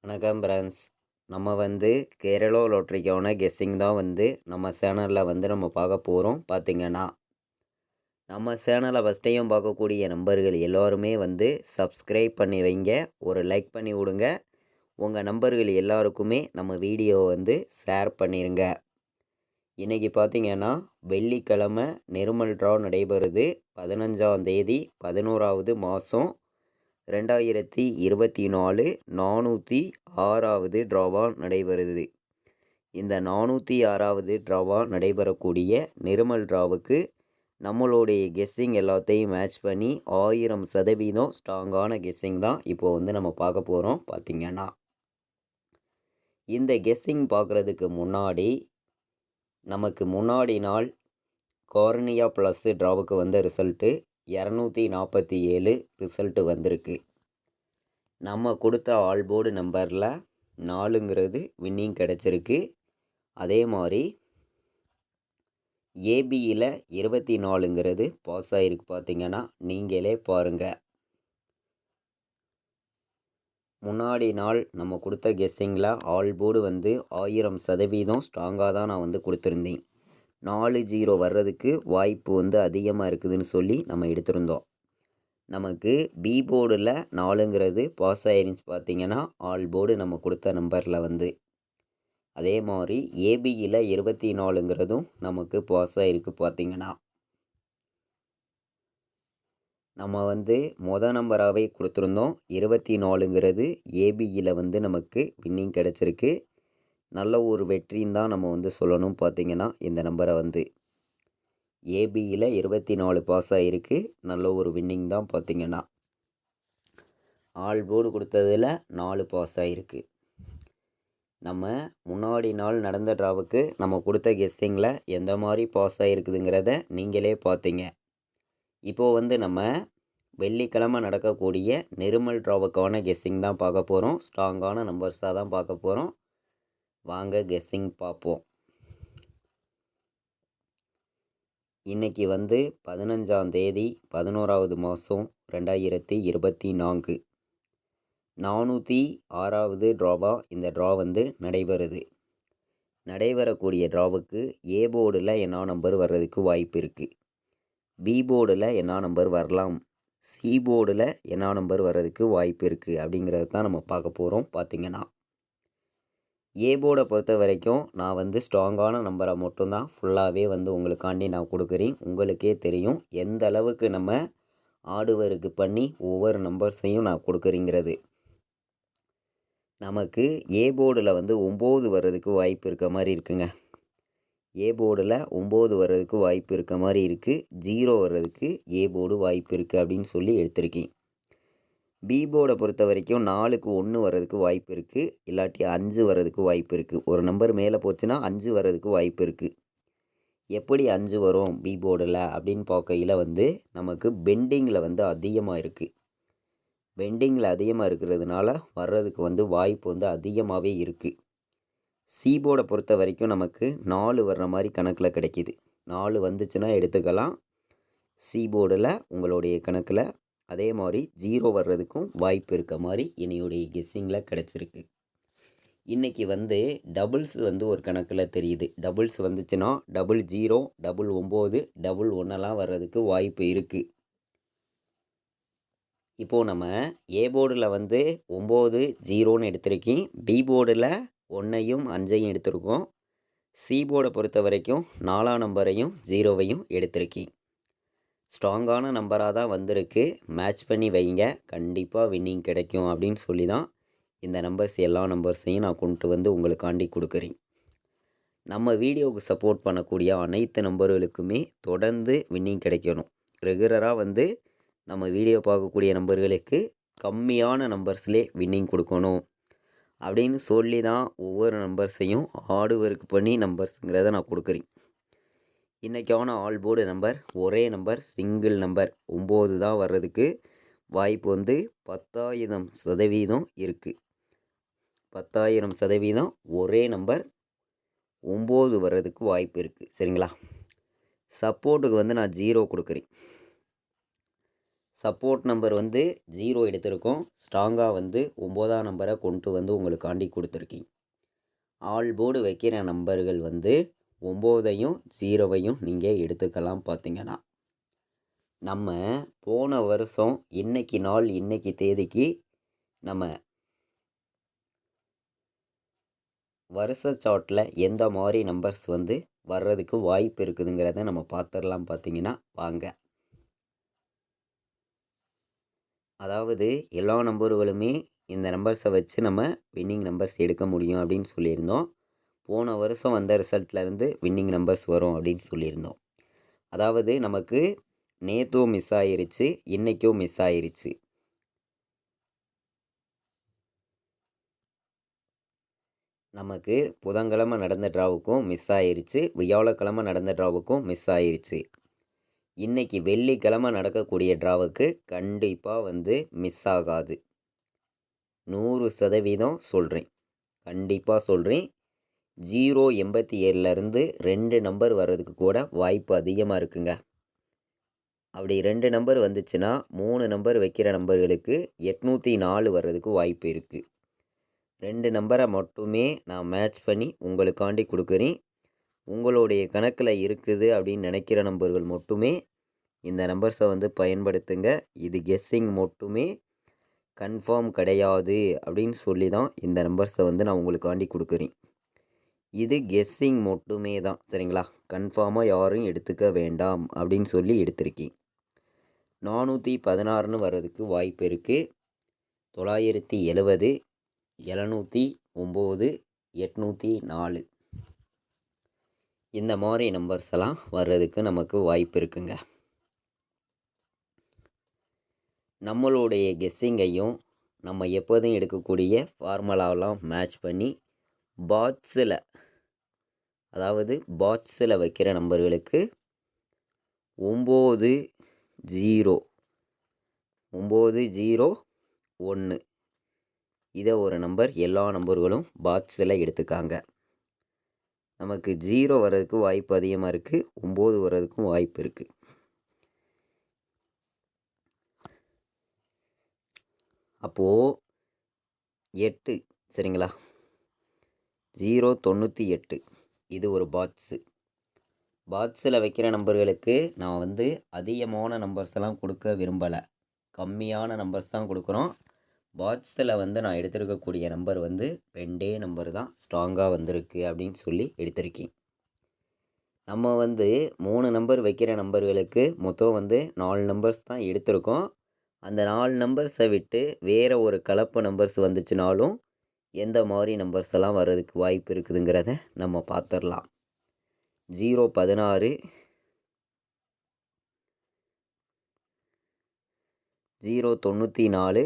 வணக்கம் ஃப்ரெண்ட்ஸ். நம்ம கேரளா லாட்ரிக்கான கெஸ்ஸிங் தான் நம்ம சேனலில் நம்ம பார்க்க போகிறோம். பார்த்திங்கன்னா நம்ம சேனலை ஃபஸ்ட் டைம் பார்க்கக்கூடிய நம்பர்கள் எல்லோருமே சப்ஸ்கிரைப் பண்ணி வைங்க, ஒரு லைக் பண்ணி விடுங்க. உங்கள் நம்பர்கள் எல்லாருக்குமே நம்ம வீடியோ ஷேர் பண்ணிடுங்க. இன்றைக்கி பார்த்திங்கன்னா வெள்ளிக்கிழமை நிர்மல் ட்ரா நடைபெறுது. 15ஆம் தேதி 11வது மாதம் 2024 406வது ட்ராவாக நடைபெறுது. இந்த 406வது ட்ராவாக நடைபெறக்கூடிய நிர்மல் ட்ராவுக்கு நம்மளுடைய கெஸ்ஸிங் எல்லாத்தையும் மேட்ச் பண்ணி 1000% ஸ்ட்ராங்கான கெஸ்ஸிங் தான் இப்போது நம்ம பார்க்க போகிறோம். பார்த்திங்கன்னா இந்த கெஸ்ஸிங் பார்க்குறதுக்கு முன்னாடி நமக்கு முன்னாடி நாள் கார்னியா ப்ளஸ் ட்ராவுக்கு ரிசல்ட்டு 247 ரிசல்ட்டு வந்திருக்கு. நம்ம கொடுத்த ஆல்போர்டு நம்பரில் 4ங்கிறது வின்னிங் கிடச்சிருக்கு. அதே மாதிரி ஏபியில் 24ங்கிறது பாஸ் ஆகிருக்கு. பார்த்திங்கன்னா நீங்களே பாருங்கள். முன்னாடி நாள் நம்ம கொடுத்த கெஸ்ஸிங்கில் ஆல்போர்டு 1000% ஸ்ட்ராங்காக தான் நான் கொடுத்துருந்தேன். 40 வர்றதுக்கு வாய்ப்பு அதிகமாக இருக்குதுன்னு சொல்லி நம்ம எடுத்திருந்தோம். நமக்கு பி போர்டில் 4ங்கிறது பாஸ் ஆயிருந்துச்சு. பார்த்திங்கன்னா ஆல்போர்டு நம்ம கொடுத்த நம்பரில் அதே மாதிரி ஏபியில் 24ங்கிறதும் நமக்கு பாஸ் ஆகிருக்கு. பார்த்திங்கன்னா நம்ம நம்பராகவே கொடுத்துருந்தோம். 24ங்கிறது ஏபியில் நமக்கு வின்னிங் கிடச்சிருக்கு. நல்ல ஒரு வெற்றின்னு தான் நம்ம சொல்லணும். பார்த்திங்கன்னா இந்த நம்பரை ஏபியில் 24 பாஸ் ஆகிருக்கு. நல்ல ஒரு வின்னிங் தான். பார்த்திங்கன்னா ஆல்போர்டு கொடுத்ததில் 4 பாஸ் ஆகிருக்கு. நம்ம முன்னாடி நாள் நடந்த ட்ராவுக்கு நம்ம கொடுத்த கெஸ்ஸிங்கில் எந்த மாதிரி பாஸ் ஆகிருக்குதுங்கிறத நீங்களே பார்த்தீங்க. இப்போது நம்ம வெள்ளிக்கிழமை நடக்கக்கூடிய நிர்மல் ட்ராவுக்கான கெஸ்ஸிங் தான் பார்க்க போகிறோம். ஸ்ட்ராங்கான நம்பர்ஸாக தான் பார்க்க போகிறோம். வாங்க கெஸ்ஸிங் பார்ப்போம். இன்றைக்கி 15ஆம் தேதி 11வது மாதம் 2024 406வது ட்ராவாக இந்த ட்ரா நடைபெறுது. நடைபெறக்கூடிய ட்ராவுக்கு ஏ போர்டில் என்ன நம்பர் வர்றதுக்கு வாய்ப்பு இருக்குது, பி போர்டில் என்ன நம்பர் வரலாம், சி போர்டில் என்ன நம்பர் வர்றதுக்கு வாய்ப்பு இருக்குது அப்படிங்கிறது தான் நம்ம பார்க்க போகிறோம். பார்த்திங்கன்னா ஏ போர்டை பொறுத்த வரைக்கும் நான் ஸ்ட்ராங்கான நம்பரை மட்டும்தான் ஃபுல்லாகவே உங்களுக்காண்டி நான் கொடுக்குறேன். உங்களுக்கே தெரியும் எந்த அளவுக்கு நம்ம ஆடுவருக்கு பண்ணி ஒவ்வொரு நம்பர்ஸையும் நான் கொடுக்குறேங்கிறது. நமக்கு ஏ போர்டில் 9 வர்றதுக்கு வாய்ப்பு இருக்க மாதிரி இருக்குங்க. ஏ போர்டில் 9 வர்றதுக்கு வாய்ப்பு இருக்க மாதிரி இருக்குது. 0 வர்றதுக்கு ஏ போர்டு வாய்ப்பு இருக்குது அப்படின்னு சொல்லி எடுத்திருக்கேன். பி போர்டை பொறுத்த வரைக்கும் 4க்கு 1 வர்றதுக்கு வாய்ப்பு இருக்குது. இல்லாட்டி 5 வர்றதுக்கு வாய்ப்பு இருக்குது. ஒரு நம்பர் மேலே போச்சுன்னா 5 வர்றதுக்கு வாய்ப்பு இருக்குது. எப்படி 5 வரும் பி போர்டில் அப்படின்னு பார்க்கையில் நமக்கு பெண்டிங்கில் அதிகமாக இருக்குது. பெண்டிங்கில் அதிகமாக இருக்கிறதுனால வர்றதுக்கு வாய்ப்பு அதிகமாகவே இருக்குது. சி போர்டை பொறுத்த வரைக்கும் நமக்கு 4 வர்ற மாதிரி கணக்கில் கிடைக்கிது. 4 வந்துச்சுன்னா எடுத்துக்கலாம் சி போர்டில் உங்களுடைய கணக்கில். அதே மாதிரி 0 வர்றதுக்கும் வாய்ப்பு இருக்க மாதிரி என்னுடைய கெஸ்ஸிங்கில் கிடச்சிருக்கு. இன்றைக்கி டபுள்ஸ் ஒரு கணக்கில் தெரியுது. டபுள்ஸ் வந்துச்சுன்னா 00, 99, 11 வர்றதுக்கு வாய்ப்பு இருக்குது. இப்போது நம்ம ஏ போர்டில் 9, 0ன்னு எடுத்திருக்கேன். பி போர்டில் 1ஐயும் 5ஐயும் எடுத்திருக்கோம். சி போர்டை பொறுத்த வரைக்கும் 4ஆம் நம்பரையும் 0வையும் எடுத்திருக்கேன். ஸ்ட்ராங்கான நம்பராக தான் வந்திருக்கு. மேட்ச் பண்ணி வைங்க, கண்டிப்பாக வின்னிங் கிடைக்கும் அப்படின்னு சொல்லி தான் இந்த நம்பர்ஸ் எல்லா நம்பர்ஸையும் நான் கொண்டு உங்களுக்காண்டி கொடுக்குறேன். நம்ம வீடியோவுக்கு சப்போர்ட் பண்ணக்கூடிய அனைத்து நம்பர்களுக்குமே தொடர்ந்து வின்னிங் கிடைக்கணும். ரெகுலராக நம்ம வீடியோ பார்க்கக்கூடிய நம்பர்களுக்கு கம்மியான நம்பர்ஸ்லேயே வின்னிங் கொடுக்கணும் அப்படின்னு சொல்லி தான் ஒவ்வொரு நம்பர்ஸையும் ஹார்டு பண்ணி நம்பர்ஸுங்கிறத நான் கொடுக்குறேன். இன்றைக்கான ஆல்போர்டு நம்பர் ஒரே நம்பர், சிங்கிள் நம்பர் 9 தான் வர்றதுக்கு வாய்ப்பு 10,000% இருக்குது. 10,000% ஒரே நம்பர் 9 வர்றதுக்கு வாய்ப்பு இருக்குது. சரிங்களா? சப்போர்ட்டுக்கு நான் 0 கொடுக்குறேன். சப்போர்ட் நம்பர் வந்து 0 எடுத்திருக்கோம். ஸ்ட்ராங்காக வந்து 9ஆம் நம்பரை கொண்டு வந்து உங்களுக்காண்டி கொடுத்துருக்கேன். ஆல் போர்டு வைக்கிற நம்பர்கள் வந்து 9ஐயும் 0வையும் நீங்கள் எடுத்துக்கலாம். பார்த்தீங்கன்னா நம்ம போன வருஷம் இன்னைக்கு நாள் இன்னைக்கு தேதிக்கு நம்ம வருஷ சார்ட்டில் எந்த மாதிரி நம்பர்ஸ் வந்து வர்றதுக்கு வாய்ப்பு இருக்குதுங்கிறத நம்ம பார்த்துடலாம். பார்த்தீங்கன்னா வாங்க. அதாவது எல்லா நம்பர்களுமே இந்த நம்பர்ஸை வச்சு நம்ம வின்னிங் நம்பர்ஸ் எடுக்க முடியும் அப்படின்னு சொல்லியிருந்தோம். போன வருஷம் வந்த ரிசல்ட்லேருந்து வின்னிங் நம்பர்ஸ் வரும் அப்படின்னு சொல்லியிருந்தோம். அதாவது நமக்கு நேற்றும் மிஸ் ஆயிருச்சு, இன்றைக்கும் மிஸ் ஆயிருச்சு. நமக்கு புதன்கிழமை நடந்த ட்ராவுக்கும் மிஸ் ஆயிருச்சு, வியாழக்கிழமை நடந்த ட்ராவுக்கும் மிஸ் ஆயிருச்சு. இன்றைக்கி வெள்ளிக்கிழமை நடக்கக்கூடிய ட்ராவுக்கு கண்டிப்பாக வந்து மிஸ் ஆகாது. 100% சொல்கிறேன், கண்டிப்பாக சொல்கிறேன். 087லேருந்து 2 நம்பர் வர்றதுக்கு கூட வாய்ப்பு அதிகமாக இருக்குங்க. அப்படி 2 நம்பர் வந்துச்சுன்னா 3 நம்பர் வைக்கிற நம்பர்களுக்கு 804 வர்றதுக்கு வாய்ப்பு இருக்குது. 2 நம்பரை மட்டுமே நான் மேட்ச் பண்ணி உங்களுக்காண்டி கொடுக்குறேன். உங்களுடைய கணக்கில் இருக்குது அப்படின்னு நினைக்கிற நம்பர்கள் மட்டுமே இந்த நம்பர்ஸை வந்து பயன்படுத்துங்க. இது கெஸ்ஸிங் மட்டுமே, கன்ஃபார்ம் கிடையாது அப்படின்னு சொல்லி தான் இந்த நம்பர்ஸை வந்து நான் உங்களுக்காண்டி கொடுக்குறேன். இது கெஸ்ஸிங் மட்டுமே தான், சரிங்களா? கன்ஃபார்மாக யாரும் எடுத்துக்க வேண்டாம் அப்படின்னு சொல்லி எடுத்திருக்கேன். 416ன்னு வர்றதுக்கு வாய்ப்பு இருக்குது. 970, 709, 804 இந்த மாதிரி நம்பர்ஸ் எல்லாம் வர்றதுக்கு நமக்கு வாய்ப்பு இருக்குங்க. நம்மளுடைய கெஸ்ஸிங்கையும் நம்ம எப்போதும் எடுக்கக்கூடிய ஃபார்முலாவெலாம் மேட்ச் பண்ணி பாட்ஸில், அதாவது பாட்ஸில் வைக்கிற நம்பர்களுக்கு 9001 இதை ஒரு நம்பர் எல்லா நம்பர்களும் பாட்ஸில் எடுத்துக்காங்க. நமக்கு 0 வர்றதுக்கு வாய்ப்பு அதிகமாக இருக்குது, 9 வர்றதுக்கும் வாய்ப்பு இருக்குது. அப்போது 8, சரிங்களா? 098 இது ஒரு பாட்ஸு. பாட்ஸில் வைக்கிற நம்பர்களுக்கு நான் வந்து அதிகமான நம்பர்ஸ் எல்லாம் கொடுக்க விரும்பலை, கம்மியான நம்பர்ஸ் தான் கொடுக்குறோம். பாட்ஸில் வந்து நான் எடுத்திருக்கக்கூடிய நம்பர் வந்து 2 நம்பர் தான் ஸ்ட்ராங்காக வந்திருக்கு அப்படின்னு சொல்லி எடுத்திருக்கேன். நம்ம வந்து 3 நம்பர் வைக்கிற நம்பர்களுக்கு மொத்தம் வந்து 4 நம்பர்ஸ் தான் எடுத்திருக்கோம். அந்த 4 நம்பர்ஸை விட்டு வேறு ஒரு கலப்பு நம்பர்ஸ் வந்துச்சுனாலும் எந்த மாதிரி நம்பர்ஸ் எல்லாம் வர்றதுக்கு வாய்ப்பு இருக்குதுங்கிறத நம்ம பார்த்துடலாம். 016, 094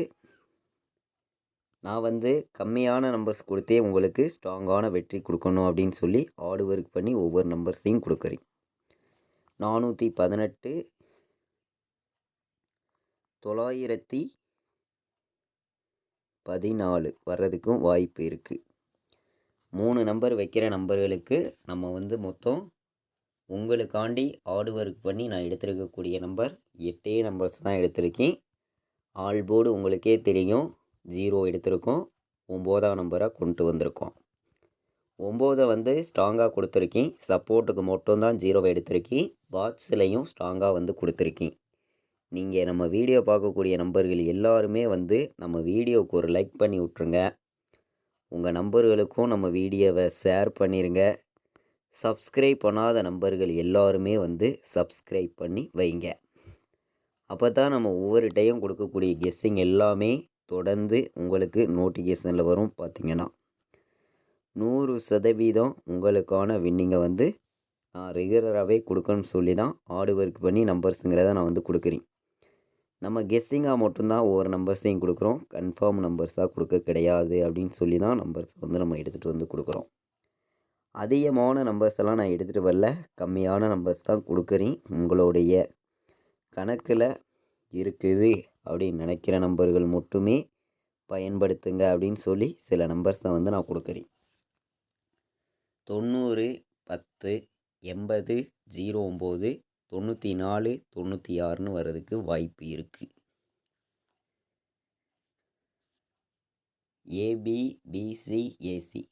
நான் வந்து கம்மியான நம்பர்ஸ் கொடுத்தே உங்களுக்கு ஸ்ட்ராங்கான வெற்றி கொடுக்கணும் அப்படின்னு சொல்லி ஹார்ட் ஒர்க் பண்ணி ஒவ்வொரு நம்பர்ஸையும் கொடுக்குறேன். 418, 914 வர்றதுக்கும் வாய்ப்பு இருக்குது. 3 நம்பர் வைக்கிற நம்பர்களுக்கு நம்ம வந்து மொத்தம் உங்களுக்காண்டி ஹார்ட் ஒர்க் பண்ணி நான் எடுத்திருக்கக்கூடிய நம்பர் 8 நம்பர்ஸ் தான் எடுத்திருக்கேன். ஆல் போர்டு உங்களுக்கே தெரியும், 0 எடுத்திருக்கோம், 9ஆம் நம்பராக கொண்டு வந்திருக்கோம். 9 வந்து ஸ்ட்ராங்காக கொடுத்துருக்கேன், சப்போர்ட்டுக்கு மட்டும்தான் 0 எடுத்திருக்கேன். பாட்ஸ்லையும் ஸ்ட்ராங்காக வந்து கொடுத்துருக்கேன். நீங்கள் நம்ம வீடியோ பார்க்கக்கூடிய நம்பர்கள் எல்லாருமே வந்து நம்ம வீடியோவுக்கு ஒரு லைக் பண்ணி விட்ருங்க. உங்கள் நம்பர்களுக்கும் நம்ம வீடியோவை ஷேர் பண்ணிடுங்க. சப்ஸ்கிரைப் பண்ணாத நம்பர்கள் எல்லாருமே வந்து சப்ஸ்கிரைப் பண்ணி வைங்க. அப்போ தான் நம்ம ஒவ்வொரு டைம் கொடுக்கக்கூடிய கெஸ்ஸிங் எல்லாமே தொடர்ந்து உங்களுக்கு நோட்டிஃபிகேஷனில் வரும். பார்த்திங்கன்னா 100% உங்களுக்கான வின்னிங்கை வந்து நான் ரெகுலராகவே கொடுக்கணும்னு சொல்லி தான் ஹார்ட் ஒர்க் பண்ணி நம்பர்ஸுங்கிறத நான் வந்து கொடுக்குறேன். நம்ம கெஸ்ஸிங்காக மட்டும்தான் ஒவ்வொரு நம்பர்ஸையும் கொடுக்குறோம், கன்ஃபார்ம் நம்பர்ஸாக கொடுக்க கிடையாது அப்படின்னு சொல்லி தான் நம்பர்ஸ் வந்து நம்ம எடுத்துகிட்டு வந்து கொடுக்குறோம். அதிகமான நம்பர்ஸ் எல்லாம் நான் எடுத்துகிட்டு வரல, கம்மியான நம்பர்ஸ் தான் கொடுக்குறேன். உங்களுடைய கணக்கில் இருக்குது அப்படின்னு நினைக்கிற நம்பர்கள் மட்டுமே பயன்படுத்துங்க அப்படின்னு சொல்லி சில நம்பர்ஸ் தான் வந்து நான் கொடுக்குறேன். 90, 10, 80, 09, 94, 96ன்னு வர்றதுக்கு வாய்ப்பு இருக்குது. ஏபி, பிசி, ஏசி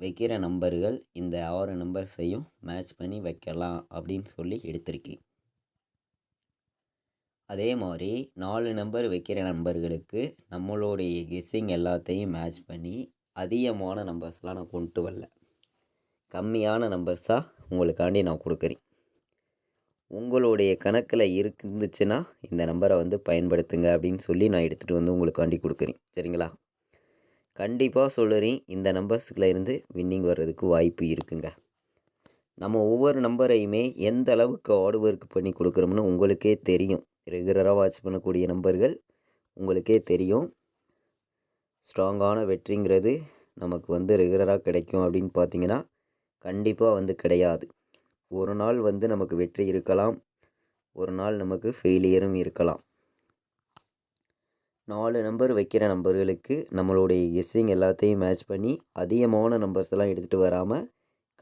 வைக்கிற நம்பர்கள் இந்த 6 நம்பர்ஸையும் மேட்ச் பண்ணி வைக்கலாம் அப்படின்னு சொல்லி எடுத்திருக்கேன். அதே மாதிரி 4 நம்பர் வைக்கிற நம்பர்களுக்கு நம்மளுடைய கெஸ்ஸிங் எல்லாத்தையும் மேட்ச் பண்ணி அதிகமான நம்பர்ஸ்லாம் நான் கொண்டு வரல, கம்மியான நம்பர்ஸாக உங்களுக்காண்டி நான் கொடுக்குறேன். உங்களுடைய கணக்கில் இருந்துச்சுன்னா இந்த நம்பரை வந்து பயன்படுத்துங்க அப்படின்னு சொல்லி நான் எடுத்துகிட்டு வந்து உங்களுக்காண்டி கொடுக்குறேன். சரிங்களா? கண்டிப்பாக சொல்லுறேன், இந்த நம்பர்ஸுக்குள்ள இருந்து வின்னிங் வர்றதுக்கு வாய்ப்பு இருக்குங்க. நம்ம ஒவ்வொரு நம்பரையுமே எந்த அளவுக்கு ஹார்ட் ஒர்க் பண்ணி கொடுக்குறோம்னு உங்களுக்கே தெரியும். ரெகுலராக வாட்ச் பண்ணக்கூடிய நம்பர்கள் உங்களுக்கே தெரியும். ஸ்ட்ராங்கான வெற்றிங்கிறது நமக்கு வந்து ரெகுலராக கிடைக்கும் அப்படின்னு பார்த்தீங்கன்னா கண்டிப்பாக வந்து கிடையாது. ஒரு நாள் வந்து நமக்கு வெற்றி இருக்கலாம், ஒரு நாள் நமக்கு ஃபெயிலியரும் இருக்கலாம். 4 நம்பர் வைக்கிற நம்பர்களுக்கு நம்மளுடைய கெஸ்ஸிங் எல்லாத்தையும் மேட்ச் பண்ணி அதிகமான நம்பர்ஸ் எல்லாம் எடுத்துகிட்டு வராமல்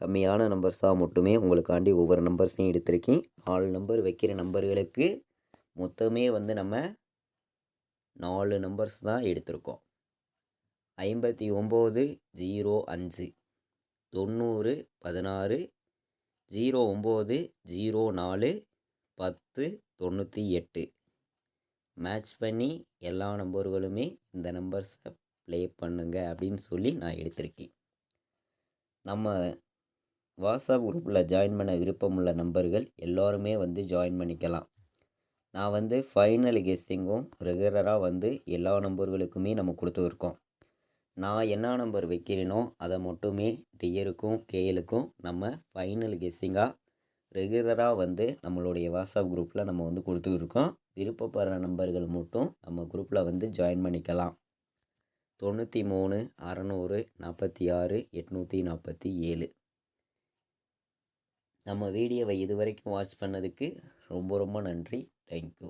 கம்மியான நம்பர்ஸாக மட்டுமே உங்களுக்காண்டி ஒவ்வொரு நம்பர்ஸையும் எடுத்திருக்கேன். 4 நம்பர் வைக்கிற நம்பர்களுக்கு மொத்தமே வந்து நம்ம 4 நம்பர்ஸ் தான் எடுத்திருக்கோம். 59 05 90 16 09 04 10 98 மேட்ச் பண்ணி எல்லா நம்பர்களுமே இந்த நம்பர்ஸை ப்ளே பண்ணுங்க அப்படின்னு சொல்லி நான் எடுத்திருக்கேன். நம்ம வாட்ஸ்அப் குரூப்பில் ஜாயின் பண்ண விருப்பமுள்ள நம்பர்கள் எல்லோருமே வந்து ஜாயின் பண்ணிக்கலாம். நான் வந்து ஃபைனல் கெஸ்ஸிங்கும் ரெகுலராக வந்து எல்லா நம்பர்களுக்குமே நம்ம கொடுத்துருக்கோம். நான் என்ன நம்பர் வைக்கிறேனோ அதை மட்டுமே டியருக்கும் கேஎலுக்கும் நம்ம ஃபைனல் கெஸ்ஸிங்காக ரெகுலராக வந்து நம்மளுடைய வாட்ஸ்அப் குரூப்பில் நம்ம வந்து கொடுத்துருக்கோம். விருப்பப்படுற நம்பர்கள் மட்டும் நம்ம குரூப்பில் வந்து ஜாயின் பண்ணிக்கலாம். 93 600 46 847 நம்ம வீடியோவை இது வரைக்கும் வாட்ச் பண்ணதுக்கு ரொம்ப ரொம்ப நன்றி. தேங்க்யூ.